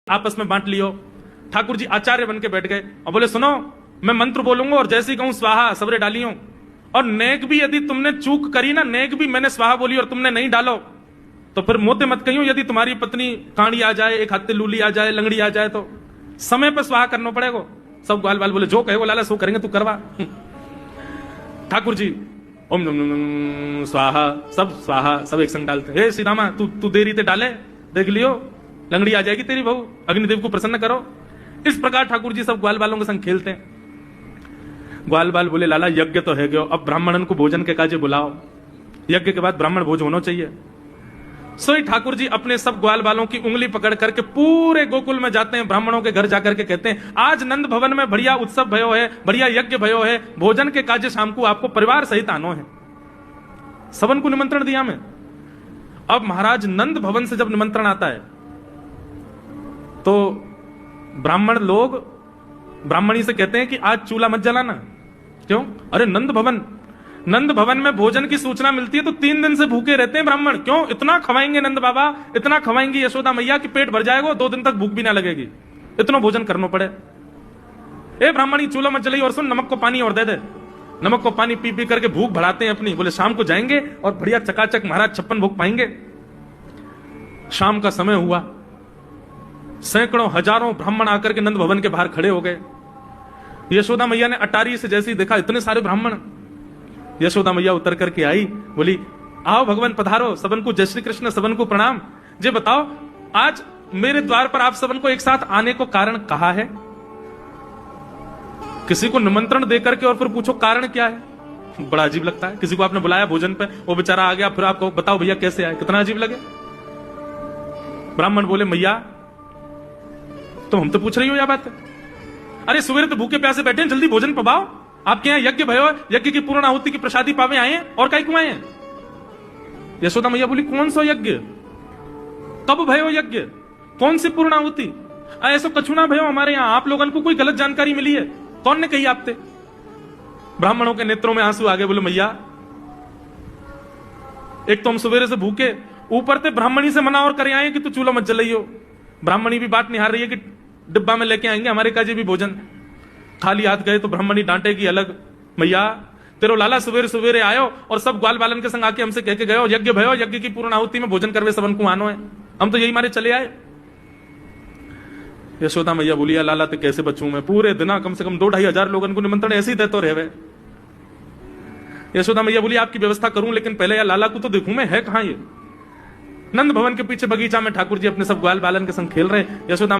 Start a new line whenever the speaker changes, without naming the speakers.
आपस में बांट लियो। ठाकुर जी आचार्य बन के बैठ गए और बोले सुनो, मैं मंत्र बोलूंगा और जैसे ही कहूं स्वाहा सबरे डालियो, और नेक भी यदि तुमने चूक करी ना, नेक भी मैंने स्वाहा बोली और तुमने नहीं डालो, तो फिर मोते मत कहियो। यदि तुम्हारी पत्नी कांडी आ जाए, एक हाथे लूली आ जाए, लंगड़ी आ जाए, तो समय पर स्वाहा करना पड़ेगा। सब ग्वाल बाल बोले जो कहे वो लाला सो करेंगे, तू करवा। ठाकुर जी ओम नम नम नम स्वाहा, सब एक संग डालते। हे श्री रामा, तू देरी ते डाले, देख लियो लंगड़ी आ जाएगी तेरी बहू, अग्निदेव को प्रसन्न करो। इस प्रकार ठाकुर जी सब ग्वाल बालों के संग खेलते हैं। ग्वाल बाल बोले लाला यज्ञ तो है गयो, अब ब्राह्मणन को भोजन के काजे बुलाओ, यज्ञ के बाद ब्राह्मण भोज होना चाहिए। सोई ठाकुर जी अपने सब ग्वाल बालों की उंगली पकड़ करके पूरे गोकुल में जाते हैं, ब्राह्मणों के घर जाकर के कहते हैं आज नंद भवन में बढ़िया उत्सव भयो है, बढ़िया यज्ञ भयो है, भोजन के काजे शाम को आपको परिवार सहित आनो है। सबन को निमंत्रण दिया मैं। अब महाराज नंद भवन से जब निमंत्रण आता है तो ब्राह्मण लोग ब्राह्मणी से कहते हैं कि आज चूल्हा मत जलाना। क्यों? अरे नंद भवन में भोजन की सूचना मिलती है तो 3 दिन से भूखे रहते हैं ब्राह्मण। क्यों? इतना खवाएंगे नंद बाबा, इतना खवाएंगे यशोदा मैया कि पेट भर जाएगा, 2 दिन तक भूख भी ना लगेगी, इतना भोजन करना पड़े। ए ब्राह्मणी चूल्हा मत जलाई और सुन, नमक को पानी और दे दे। नमक को पानी पी पी करके भूख बढ़ाते हैं अपनी। बोले शाम को जाएंगे और बढ़िया चकाचक महाराज 56 भोग पाएंगे। शाम का समय हुआ, सैकड़ों हजारों ब्राह्मण आकर के नंद भवन के बाहर खड़े हो गए। यशोदा मैया ने अटारी से जैसे ही देखा इतने सारे ब्राह्मण, यशोदा मैया उतर करके आई, बोली आओ भगवान पधारो, सबन को जय श्री कृष्ण, सबन को प्रणाम। जे बताओ आज मेरे द्वार पर आप सबन को एक साथ आने को कारण कहा है? किसी को निमंत्रण देकर के और फिर पूछो कारण क्या है, बड़ा अजीब लगता है। किसी को आपने बुलाया भोजन पे, वो बेचारा आ गया, फिर आपको बताओ भैया कैसे आए, कितना अजीब लगे। ब्राह्मण बोले मैया तो हम तो पूछ रही हो यह बात है, अरे सवेरे तो भूखे प्यासे बैठे हैं, जल्दी भोजन पवाओ। आपके यहाँ यज्ञ भयो, यज्ञ की पूर्ण आहुति की प्रसादी पावे आए हैं, और कई क्यों आए हैं? यशोदा मैया बोली कौन सा यज्ञ, कब भयो यज्ञ, कौन सी पूर्ण आहुति? ऐसा कछु ना भयो हमारे यहाँ, आप लोगों को कोई गलत जानकारी मिली है, कौन ने कही आपसे? ब्राह्मणों के नेत्रों में आंसू आ गए। बोले मैया एक तो हम सवेरे से भूखे, ऊपर से ब्राह्मणी से मना और करे आए कि तू चूल्हा मत जलाइयो। ब्राह्मणी भी बात निहार रही है कि डिब्बा में लेके आएंगे हमारे काजे भी भोजन, खाली हाथ गए तो ब्राह्मणी डांटेगी अलग। मैया तेरो लाला सवेरे सवेरे आयो और सब ग्वाल बालन के संग आके हमसे कह के गए यज्ञ भयो, यज्ञ की पूर्ण आहुति में भोजन करवे सबन को आनो है, हम तो यही मारे चले आए। यशोदा मैया बोलिया लाला तो कैसे बचूं मैं, पूरे दिन कम से कम 2-2.5 हजार लोगों को निमंत्रण ऐसे ही देते रहे। यशोदा मैया बोली आपकी व्यवस्था करूं, लेकिन पहले यार लाला को तो देखूं मैं, है कहां ये? नंद भवन के पीछे बगीचा में ठाकुर जी अपने सब ग्वाल बालन के संग खेल रहे। यशोदा